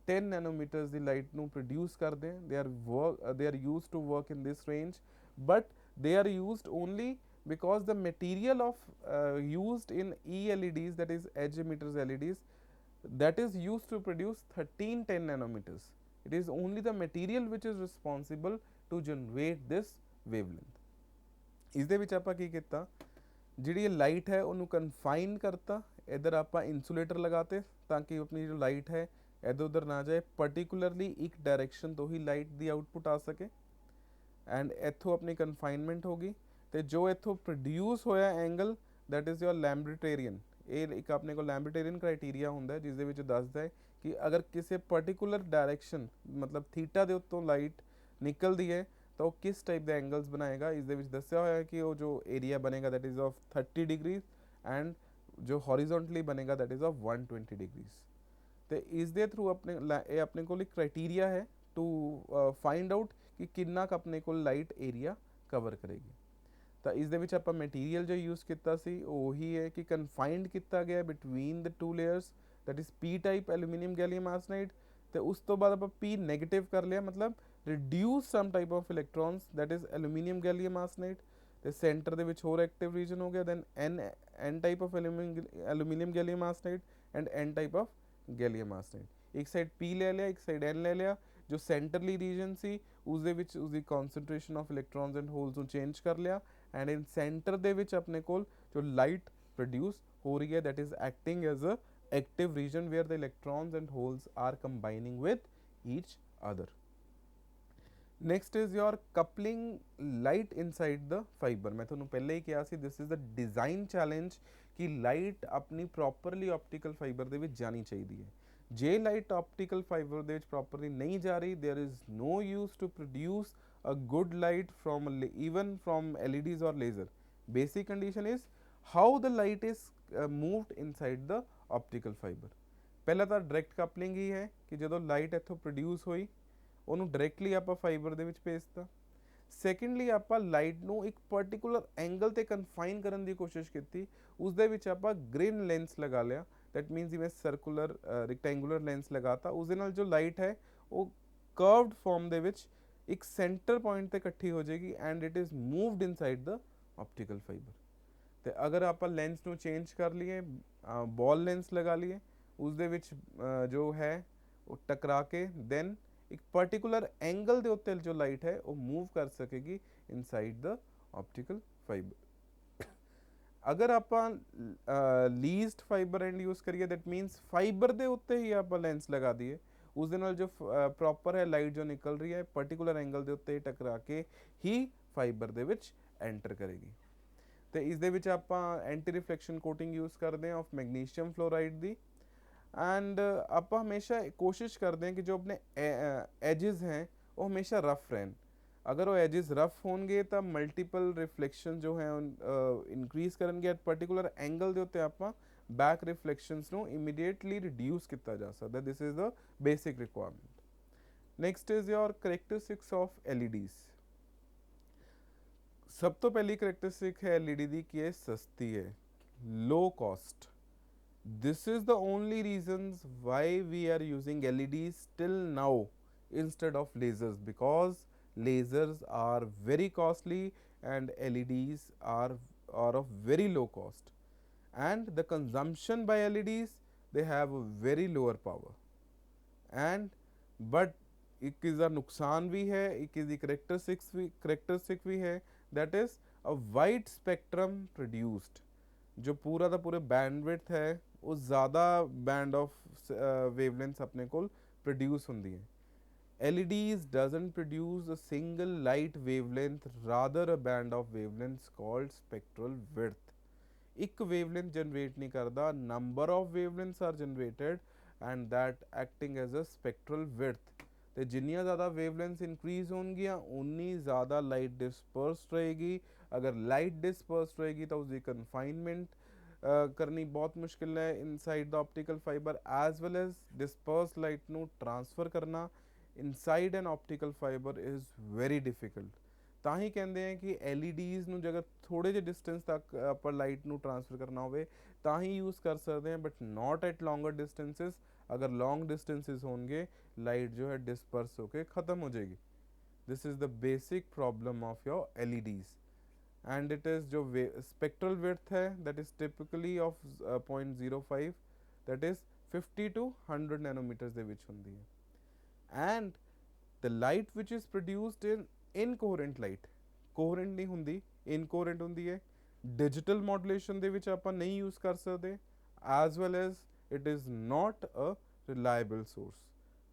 10 nanometers ਦੀ ਲਾਈਟ ਨੂੰ ਪ੍ਰੋਡਿਊਸ ਕਰਦੇ हैं। they are used to work in this range, but they are used only because the material of used in ELEDs, that is edge emitters LEDs, that is used to produce 10 nanometers. It is only the material which is responsible to generate this wavelength। ਇਸ ਦੇ ਵਿੱਚ ਆਪਾਂ ਕੀ ਕੀਤਾ, ਜਿਹੜੀ light ਹੈ ਉਹਨੂੰ ਕਨਫਾਈਨ ਕਰਤਾ, ਇੱਧਰ ਆਪਾਂ ਇਨਸੂਲੇਟਰ ਲਗਾਤੇ ਤਾਂ ਕਿ ਆਪਣੀ ਜੋ ਲਾਈਟ ਹੈ ਇੱਧਰ ਉੱਧਰ ਨਾ ਜਾਏ, ਪਰਟੀਕੂਲਰਲੀ ਇੱਕ ਡਾਇਰੈਕਸ਼ਨ ਤੋਂ ਹੀ ਲਾਈਟ ਦੀ ਆਊਟਪੁੱਟ ਆ ਸਕੇ। ਐਂਡ ਇੱਥੋਂ ਆਪਣੀ ਕਨਫਾਈਨਮੈਂਟ ਹੋ ਗਈ, ਤੇ ਜੋ ਇੱਥੋਂ ਪ੍ਰੋਡਿਊਸ ਹੋਇਆ ਐਂਗਲ ਦੈਟ ਇਜ਼ ਯੋਰ ਲੈਂਬਰਟੇਰੀਅਨ। ਇਹ ਇੱਕ ਆਪਣੇ ਕੋਲ ਲੈਂਬਰਟੇਰੀਅਨ ਕ੍ਰਾਈਟੀਰੀਆ ਹੁੰਦਾ ਜਿਸ ਦੇ ਵਿੱਚ ਦੱਸਦਾ ਹੈ ਕਿ ਅਗਰ ਕਿਸੇ ਪਰਟੀਕੂਲਰ ਡਾਇਰੈਕਸ਼ਨ ਮਤਲਬ ਥੀਟਾ ਦੇ ਉੱਤੋਂ ਲਾਈਟ ਨਿਕਲਦੀ ਹੈ ਤਾਂ ਉਹ ਕਿਸ ਟਾਈਪ ਦੇ ਐਂਗਲਸ ਬਣਾਏਗਾ। ਇਸ ਦੇ ਵਿੱਚ ਦੱਸਿਆ ਹੋਇਆ ਹੈ ਕਿ ਉਹ ਜੋ ਏਰੀਆ ਬਣੇਗਾ that is of 30 degrees and ਜੋ ਹੌਰੀਜ਼ੋਂਟਲੀ ਬਣੇਗਾ ਦੈਟ ਇਜ਼ ਆਫ 120 ਡਿਗਰੀਜ਼। ਤੇ ਇਸ ਦੇ ਥਰੂ ਇਹ ਆਪਣੇ ਕੋਲ ਇੱਕ ਕ੍ਰਾਈਟੀਰੀਆ ਹੈ ਟੂ ਫਾਈਂਡ ਆਊਟ ਕਿ ਕਿੰਨਾ ਕੁ ਆਪਣੇ ਕੋਲ ਲਾਈਟ ਏਰੀਆ ਕਵਰ ਕਰੇਗੀ। ਤਾਂ ਇਸ ਦੇ ਵਿੱਚ ਆਪਾਂ ਮਟੀਰੀਅਲ ਜੋ ਯੂਜ਼ ਕੀਤਾ ਸੀ ਉਹ ਉਹੀ ਹੈ ਕਿ ਕਨਫਾਈਨਡ ਕੀਤਾ ਗਿਆ between the two layers, that is P type aluminium gallium arsenide. ਤੇ ਉਸ ਤੋਂ ਬਾਅਦ ਆਪਾਂ ਪੀ ਨੈਗੇਟਿਵ ਕਰ ਲਿਆ, ਮਤਲਬ reduce some type of electrons, that is aluminium gallium arsenide। ਤੇ ਸੈਂਟਰ ਦੇ ਵਿੱਚ ਹੋਰ ਐਕਟਿਵ ਰੀਜਨ ਹੋ ਗਿਆ, then n type of aluminium gallium arsenide and n type of gallium arsenide। ਇੱਕ ਸਾਈਡ P ਲੈ ਲਿਆ, ਇੱਕ ਸਾਈਡ N ਲੈ ਲਿਆ। ਜੋ ਸੈਂਟਰਲੀ ਰੀਜਨ ਸੀ ਉਸ ਦੇ ਵਿੱਚ ਉਸਦੀ ਕਨਸੈਂਟ੍ਰੇਸ਼ਨ ਆਫ ਇਲੈਕਟ੍ਰॉन्स ਐਂਡ ਹੋਲਸ ਨੂੰ ਚੇਂਜ ਕਰ ਲਿਆ, ਐਂਡ ਇਨ ਸੈਂਟਰ ਦੇ ਵਿੱਚ ਆਪਣੇ ਕੋਲ ਜੋ ਲਾਈਟ ਪ੍ਰੋਡਿਊਸ ਹੋ ਰਹੀ ਹੈ that is acting as a active region where the electrons and holes are combining with each other। next is your coupling light inside the fiber। मैं ਤੁਹਾਨੂੰ ਪਹਿਲੇ ਹੀ ਕਿਹਾ ਸੀ this is the design challenge ਕਿ light ਆਪਣੀ properly optical fiber ਦੇ ਵਿੱਚ ਜਾਣੀ ਚਾਹੀਦੀ ਹੈ। ਜੇ light optical fiber ਦੇ ਵਿੱਚ properly ਨਹੀਂ ਜਾ ਰਹੀ, there is no use to produce a good light from even from LEDs or laser। basic condition is how the light is moved inside the optical fiber। ਪਹਿਲਾਂ ਤਾਂ direct coupling ਹੀ ਹੈ ਕਿ ਜਦੋਂ light ਇੱਥੋਂ produce ਹੋਈ ਉਹਨੂੰ directly ਆਪਾਂ fibre ਦੇ ਵਿੱਚ ਭੇਜਤਾ। ਸੈਕੰਡਲੀ ਆਪਾਂ ਲਾਈਟ ਨੂੰ ਇੱਕ ਪਰਟੀਕੂਲਰ ਐਂਗਲ ਤੇ ਕਨਫਾਈਨ ਕਰਨ ਦੀ ਕੋਸ਼ਿਸ਼ ਕੀਤੀ, ਉਸ ਦੇ ਵਿੱਚ ਆਪਾਂ ਗ੍ਰਿਨ ਲੈਂਸ ਲਗਾ ਲਿਆ, ਦੈਟ ਮੀਨਸ ਜਿਵੇਂ ਸਰਕੂਲਰ ਰੈਕਟੈਂਗੂਲਰ ਲੈਂਸ ਲਗਾਤਾ, ਉਸ ਦੇ ਨਾਲ ਜੋ ਲਾਈਟ ਹੈ ਉਹ ਕਰਵਡ ਫਾਰਮ ਦੇ ਵਿੱਚ ਇੱਕ ਸੈਂਟਰ ਪੁਆਇੰਟ ਤੇ ਇਕੱਠੀ ਹੋ ਜਾਏਗੀ and it is moved inside the optical fibre. ਤੇ ਅਗਰ ਆਪਾਂ ਲੈਂਸ ਨੂੰ ਚੇਂਜ ਕਰ ਲਈਏ, ਬॉल ਲੈਂਸ ਲਗਾ ਲਈਏ, ਉਸ ਦੇ ਵਿੱਚ ਜੋ ਹੈ ਉਹ ਟਕਰਾ ਕੇ ਦੈਨ ਇੱਕ ਪਰਟੀਕੂਲਰ ਐਂਗਲ ਦੇ ਉੱਤੇ ਜੋ ਲਾਈਟ ਹੈ ਉਹ ਮੂਵ ਕਰ ਸਕੇਗੀ ਇਨਸਾਈਡ ਦ ਆਪਟੀਕਲ ਫਾਈਬਰ। ਅਗਰ ਆਪਾਂ ਲੀਜ਼ਡ ਫਾਈਬਰ ਐਂਡ ਯੂਜ਼ ਕਰੀਏ ਦੈਟ ਮੀਨਸ ਫਾਈਬਰ ਦੇ ਉੱਤੇ ਹੀ ਆਪਾਂ ਲੈਂਸ ਲਗਾ ਦਈਏ, ਉਸ ਦੇ ਨਾਲ ਜੋ ਪ੍ਰੋਪਰ ਹੈ ਲਾਈਟ ਜੋ ਨਿਕਲ ਰਹੀ ਹੈ ਪਰਟੀਕੂਲਰ ਐਂਗਲ ਦੇ ਉੱਤੇ ਟਕਰਾ ਕੇ ਹੀ ਫਾਈਬਰ ਦੇ ਵਿੱਚ ਐਂਟਰ ਕਰੇਗੀ। ਤੇ ਇਸ ਦੇ ਵਿੱਚ ਆਪਾਂ ਐਂਟੀ ਰਿਫਲੈਕਸ਼ਨ ਕੋਟਿੰਗ ਯੂਜ਼ ਕਰਦੇ ਹਾਂ of magnesium fluoride the. And ਆਪਾਂ ਹਮੇਸ਼ਾ ਕੋਸ਼ਿਸ਼ ਕਰਦੇ ਹਾਂ ਕਿ ਜੋ ਆਪਣੇ ਐਜਿਸ हैं ਉਹ ਹਮੇਸ਼ਾ ਰਫ ਰਹਿਣ। ਅਗਰ ਉਹ ਐਜਿਸ ਰਫ ਹੋਣਗੇ ਤਾਂ ਮਲਟੀਪਲ ਰਿਫਲੈਕਸ਼ਨ ਜੋ ਹੈ ਇਨਕਰੀਜ਼ ਕਰਨਗੇ ਐਟ ਪਰਟੀਕੂਲਰ ਐਂਗਲ ਦੇ ਉੱਤੇ ਆਪਾਂ ਬੈਕ ਰਿਫਲੈਕਸ਼ਨਸ ਨੂੰ ਇਮੀਡੀਏਟਲੀ ਰਿਡਿਊਸ ਕੀਤਾ ਜਾ ਸਕਦਾ। This is the basic requirement. Next is your characteristics of LEDs। ਸਭ ਤੋਂ ਪਹਿਲੀ ਕਰੈਕਟਰਿਸਟਿਕ ਹੈ LED ਦੀ ਕਿ ਇਹ ਸਸਤੀ ਹੈ, ਲੋ caste. This is the only reasons why we are using LEDs till now instead of lasers, because lasers are very costly and LEDs are of very low cost, and the consumption by LEDs they have a very lower power, and but ਇੱਕ ਇਸਦਾ ਨੁਕਸਾਨ ਵੀ ਹੈ, ਇੱਕ ਇਸਦੀ ਕਰੈਕਟਰਿਸਟਿਕ ਵੀ ਹੈ, that is a wide spectrum produced। ਜੋ ਪੂਰਾ ਦਾ ਪੂਰਾ ਬੈਂਡਵਿਡਥ ਹੈ ਉਹ ਜ਼ਿਆਦਾ ਬੈਂਡ ਆਫ ਵੇਵਲੈਂਥਸ ਆਪਣੇ ਕੋਲ ਪ੍ਰੋਡਿਊਸ ਹੁੰਦੀ ਹੈ। LEDs doesn't produce a single light wavelength, rather a band of wavelengths called spectral width। ਇੱਕ wavelength generate ਨਹੀਂ ਕਰਦਾ, number of wavelengths are generated and that acting as a spectral width। ਤੇ ਜਿੰਨੀਆਂ ਜ਼ਿਆਦਾ wavelengths increase ਹੋਣਗੀਆਂ ਉਨੀ ਜ਼ਿਆਦਾ light dispersed ਰਹੇਗੀ। ਅਗਰ ਲਾਈਟ ਡਿਸਪਰਸਡ ਰਹੇਗੀ ਤਾਂ ਉਸਦੀ ਕਨਫਾਈਨਮੈਂਟ ਕਰਨੀ ਬਹੁਤ ਮੁਸ਼ਕਿਲ ਹੈ ਇਨਸਾਈਡ ਦਾ optical fibre, as well as dispersed light ਨੂੰ ਟ੍ਰਾਂਸਫਰ ਕਰਨਾ inside an optical fibre is very difficult. ਤਾਂ ਹੀ ਕਹਿੰਦੇ ਆ ਕਿ LEDs ਨੂੰ ਜੇਕਰ ਥੋੜੇ ਜਿਹੇ ਡਿਸਟੈਂਸ ਤੱਕ ਆਪਾਂ ਲਾਈਟ ਨੂੰ ਟ੍ਰਾਂਸਫਰ ਕਰਨਾ ਹੋਵੇ ਤਾਂ ਹੀ ਯੂਜ਼ ਕਰ ਸਕਦੇ ਹਾਂ, ਬਟ ਨਾਟ ਐਟ ਲੌਂਗਰ ਡਿਸਟੈਂसेस। ਅਗਰ ਲੌਂਗ ਡਿਸਟੈਂसेस ਹੋਣਗੇ ਲਾਈਟ ਜੋ ਹੈ ਡਿਸਪਰਸ ਹੋ ਕੇ ख़त्म हो जाएगी। This is the basic problem of your LEDs। And it is जो स्पेक्ट्रल विड्थ है that is typically of 0.05, that is 50 to 100 nanometers ਦੇ ਵਿੱਚ ਹੁੰਦੀ ਹੈ। And the light which is produced in incoherent light coherent नहीं ਹੁੰਦੀ, incoherent ਹੁੰਦੀ ਹੈ। डिजिटल मॉड्यूलेशन ਦੇ ਵਿੱਚ ਆਪਾਂ ਨਹੀਂ यूज़ ਕਰ ਸਕਦੇ, as well as it is not a reliable source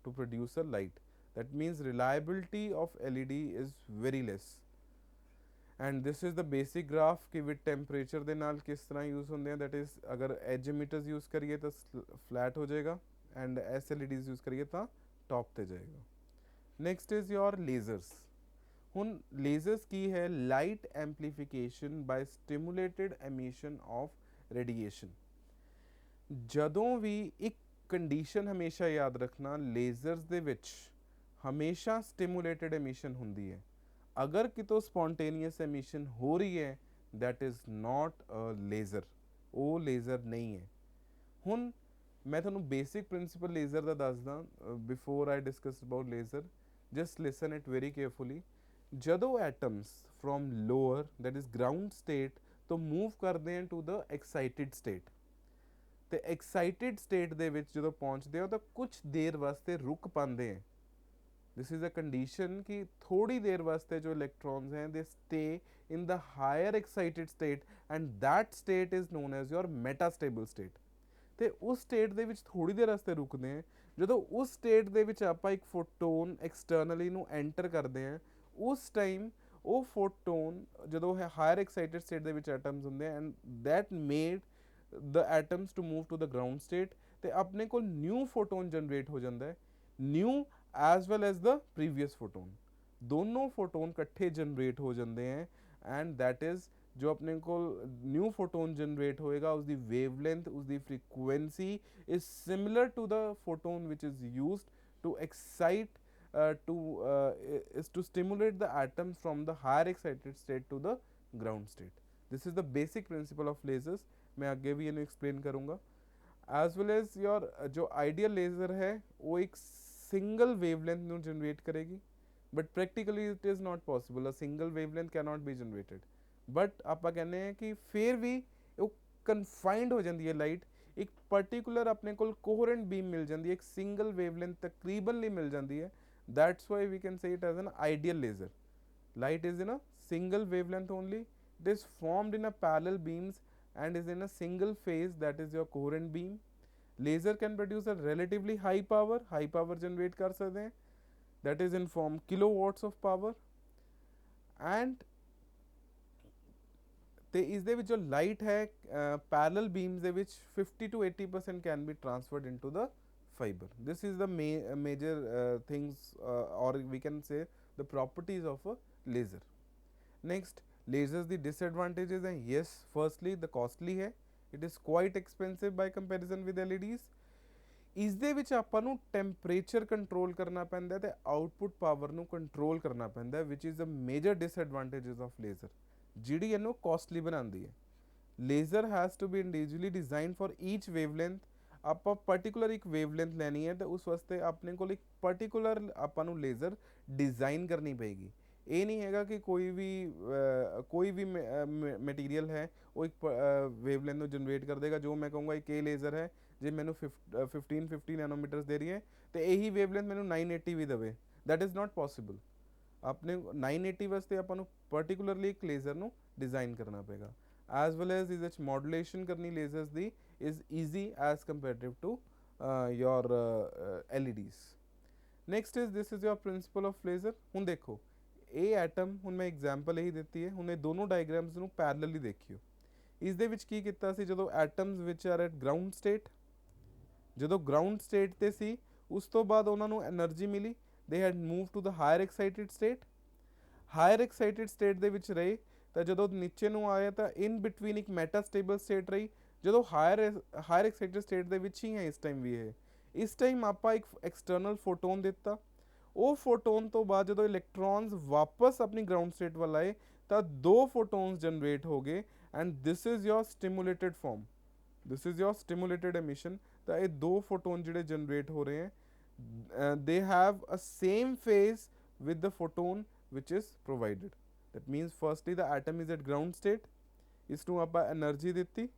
to produce a light। that means reliability of LED is very less। and this is the basic graph कि with temperature ਦੇ ਨਾਲ किस तरह use ਹੁੰਦੇ हैं। that is अगर edge emitters use करिए तो flat हो जाएगा, and SLEDs use करिए तो top ਤੇ ਜਾਏਗਾ। next is your lasers। ਹੁਣ lasers ਕੀ ਹੈ? light amplification by stimulated emission of radiation। ਜਦੋਂ ਵੀ ਇੱਕ ਕੰਡੀਸ਼ਨ ਹਮੇਸ਼ਾ ਯਾਦ ਰੱਖਣਾ, ਲੇਜ਼ਰਸ ਦੇ ਵਿੱਚ ਹਮੇਸ਼ਾ ਸਟਿਮੂਲੇਟਡ ਐਮਿਸ਼ਨ ਹੁੰਦੀ ਹੈ। ਅਗਰ ਕਿਤੋਂ ਸਪੌਂਟੇਨੀਅਸ ਐਮਿਸ਼ਨ ਹੋ ਰਹੀ ਹੈ that is not a laser, ਉਹ ਲੇਜ਼ਰ ਨਹੀਂ ਹੈ। ਹੁਣ ਮੈਂ ਤੁਹਾਨੂੰ ਬੇਸਿਕ ਪ੍ਰਿੰਸੀਪਲ ਲੇਜ਼ਰ ਦਾ ਦੱਸਦਾ before I discuss about laser. Just listen it very carefully. ਜਦੋਂ atoms from lower that is ground state ਤੋਂ ਮੂਵ ਕਰਦੇ ਹਨ ਟੂ ਦ ਐਕਸਾਈਟਿਡ ਸਟੇਟ, ਤੇ ਐਕਸਾਈਟਿਡ ਸਟੇਟ ਦੇ ਵਿੱਚ ਜਦੋਂ ਪਹੁੰਚਦੇ ਹੋ ਤਾਂ ਕੁਝ ਦੇਰ ਵਾਸਤੇ ਰੁਕ ਪਾਉਂਦੇ ਹੈ। दिस इज अ कंडीशन कि थोड़ी देर वास्ते जो इलेक्ट्रॉन्स हैं they stay in the higher excited state, and that state is known as your metastable state. ਤੇ ਉਸ ਸਟੇਟ ਦੇ ਵਿੱਚ ਥੋੜੀ ਦੇਰ ਵਾਸਤੇ ਰੁਕਦੇ ਹਾਂ। ਜਦੋਂ ਉਸ ਸਟੇਟ ਦੇ ਵਿੱਚ ਆਪਾਂ ਇੱਕ ਫੋਟੋਨ ਐਕਸਟਰਨਲੀ ਨੂੰ ਐਂਟਰ ਕਰਦੇ ਹਾਂ, ਉਸ ਟਾਈਮ ਉਹ ਫੋਟੋਨ ਜਦੋਂ ਹਾਇਰ ਐਕਸਾਈਟਿਡ ਸਟੇਟ ਦੇ ਵਿੱਚ ਐਟਮਸ ਹੁੰਦੇ ਆ, and that made the atoms to move to the ground state, ਤੇ ਆਪਣੇ ਕੋਲ ਨਿਊ ਫੋਟੋਨ ਜਨਰੇਟ ਹੋ ਜਾਂਦਾ ਹੈ। New as well as the previous photon, दोनों photon इकट्ठे जनरेट हो जाते हैं, and that is जो अपने को न्यू फोटोन जनरेट होएगा उसकी वेवलेंथ, उसकी frequency is similar to the photon which is used to excite is to stimulate the atoms from the higher excited state to the ground state। this is the basic principle of lasers। मैं आगे भी इन्हें explain करूँगा। as well as your जो ideal laser है वो एक single wavelength ਨੂੰ ਜਨਰੇਟ ਕਰੇਗੀ, but practically it is not possible. A single wavelength can not be generated, but ਆਪਾਂ ਕਹਿੰਦੇ ਹਾਂ ਕਿ ਫਿਰ ਵੀ ਉਹ ਕਨਫਾਈਨਡ ਹੋ ਜਾਂਦੀ ਹੈ ਲਾਈਟ। ਇੱਕ ਪਰਟੀਕੂਲਰ ਆਪਣੇ ਕੋਲ ਕੋਹਰੈਂਟ ਬੀਮ ਮਿਲ ਜਾਂਦੀ ਹੈ, ਇੱਕ ਸਿੰਗਲ ਵੇਵਲੈਂਥ ਤਕਰੀਬਨਲੀ ਮਿਲ ਜਾਂਦੀ ਹੈ। That's why we can say it as an ideal laser. light is in a single wavelength only, it is formed in a parallel beams and is in a single phase, that is your coherent beam। laser can produce a relatively high power generate कर सकते हैं, that is in form kilowatts of power। and ਤੇ ਇਸ ਦੇ ਵਿੱਚ ਜੋ light ਹੈ parallel beams ਦੇ ਵਿੱਚ 50 to 80% can be transferred into the fiber। this is the major things or we can say the properties of a laser। next, lasers the disadvantages हैं। yes, firstly the costly है, it is quite expensive by comparison with LEDs। ਇਸ ਦੇ ਵਿੱਚ ਆਪਾਂ ਨੂੰ temperature control ਕਰਨਾ ਪੈਂਦਾ ਤੇ ਆਊਟਪੁੱਟ ਪਾਵਰ ਨੂੰ ਕੰਟਰੋਲ ਕਰਨਾ ਪੈਂਦਾ, which is a major disadvantages of laser, ਜਿਹੜੀ ਇਹਨੂੰ ਕਾਸਟਲੀ ਬਣਾਉਂਦੀ ਹੈ। Laser has to be individually design for each wavelength. ਆਪਾਂ ਪਰਟੀਕੂਲਰ ਇੱਕ ਵੇਵਲੈਂਥ ਲੈਣੀ ਹੈ ਤੇ ਉਸ ਵਾਸਤੇ ਆਪਣੇ ਕੋਲ ਇੱਕ ਪਰਟੀਕੂਲਰ ਆਪਾਂ ਨੂੰ ਲੇਜ਼ਰ ਡਿਜ਼ਾਈਨ ਕਰਨੀ ਪਏਗੀ। ਇਹ ਨਹੀਂ ਹੈਗਾ ਕਿ ਕੋਈ ਵੀ ਮਟੀਰੀਅਲ ਹੈ ਉਹ ਇੱਕ ਵੇਵਲੈਂਥ ਨੂੰ ਜਨਰੇਟ ਕਰ ਦੇਗਾ। ਜੋ ਮੈਂ ਕਹੂੰਗਾ ਇੱਕ ਇਹ ਲੇਜ਼ਰ ਹੈ ਜੇ ਮੈਨੂੰ 1550 ਨੈਨੋਮੀਟਰਸ ਦੇ ਰਹੀ ਹੈ ਤੇ ਇਹੀ ਵੇਵਲੈਂਥ ਮੈਨੂੰ 980 ਵੀ ਦੇਵੇ, ਦੈਟ ਇਜ਼ ਨਾਟ ਪੋਸੀਬਲ। ਆਪਣੇ 980 ਵਾਸਤੇ ਆਪਾਂ ਨੂੰ ਪਰਟੀਕੂਲਰਲੀ ਇੱਕ ਲੇਜ਼ਰ ਨੂੰ ਡਿਜ਼ਾਈਨ ਕਰਨਾ ਪਏਗਾ। ਐਜ਼ ਵੈਲ ਐਜ਼ ਇਹਦੇ 'ਚ ਮੋਡੂਲੇਸ਼ਨ ਕਰਨੀ ਲੇਜ਼ਰਸ ਦੀ is easy as comparative to your LEDs। Next is this is your principle of laser. ਹੁਣ ਦੇਖੋ ਇਹ ਐਟਮ, ਹੁਣ ਮੈਂ ਐਗਜ਼ਾਮਪਲ ਇਹੀ ਦਿੱਤੀ ਹੈ, ਹੁਣ ਇਹ ਦੋਨੋਂ ਡਾਇਗਰਾਮਸ ਨੂੰ ਪੈਰਲਲੀ ਦੇਖਿਓ। ਇਸ ਦੇ ਵਿੱਚ ਕੀ ਕੀਤਾ ਸੀ, ਜਦੋਂ atoms which R at ground state, ਜਦੋਂ ਗਰਾਊਂਡ ਸਟੇਟ ਤੇ ਸੀ ਉਸ ਤੋਂ ਬਾਅਦ ਉਹਨਾਂ ਨੂੰ એનર્ਜੀ ਮਿਲੀ, they had move to the higher excited state. Higher excited state ਦੇ ਵਿੱਚ ਰਹੇ ਤਾਂ ਜਦੋਂ ਨੀਚੇ ਨੂੰ ਆਇਆ ਤਾਂ ਇਨ ਬਿਟਵੀਨ ਇੱਕ ਮੈਟਾਸਟੇਬਲ ਸਟੇਟ ਰਹੀ। ਜਦੋਂ ਹਾਇਰ ਐਕਸਾਈਟਿਡ ਸਟੇਟ ਦੇ ਵਿੱਚ ਹੀ ਹੈ ਇਸ ਟਾਈਮ ਵੀ ਇਹ। ਇਸ ਟਾਈਮ ਆਪਾਂ ਇੱਕ ਐਕਸਟਰਨਲ ਫੋਟੋਨ ਦਿੱਤਾ, ਉਹ ਫੋਟੋਨ ਤੋਂ ਬਾਅਦ ਜਦੋਂ ਇਲੈਕਟ੍ਰॉन्स ਵਾਪਸ ਆਪਣੀ ਗਰਾਊਂਡ ਸਟੇਟ ਵੱਲ ਆਏ ਤਾਂ ਦੋ ਫੋਟੋਨਸ ਜਨਰੇਟ ਹੋ ਗਏ and this is your stimulated form, this is your stimulated emission. ਤਾਂ ਇਹ ਦੋ ਫੋਟੋਨ ਜਿਹੜੇ ਜਨਰੇਟ ਹੋ ਰਹੇ ਹੈ they have a same phase with the photon which is provided। that means firstly the atom is at ground state, ਇਸ ਨੂੰ ਆਪਾਂ એનર્ਜੀ ਦਿੱਤੀ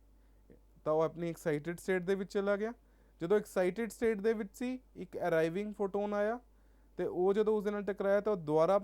ਤਾਂ ਉਹ ਆਪਣੀ ਐਕਸਾਈਟਿਡ ਸਟੇਟ ਦੇ ਵਿੱਚ ਚਲਾ ਗਿਆ। ਜਦੋਂ ਐਕਸਾਈਟਿਡ ਸਟੇਟ ਦੇ ਵਿੱਚ ਸੀ ਇੱਕ ਅਰਾਈਵਿੰਗ ਫੋਟੋਨ ਆਇਆ ਤੇ ਉਹ ਜਦੋਂ ਉਸਦੇ ਨਾਲ ਟਕਰਾਇਆ ਤਾਂ ਉਹ ਦੁਬਾਰਾ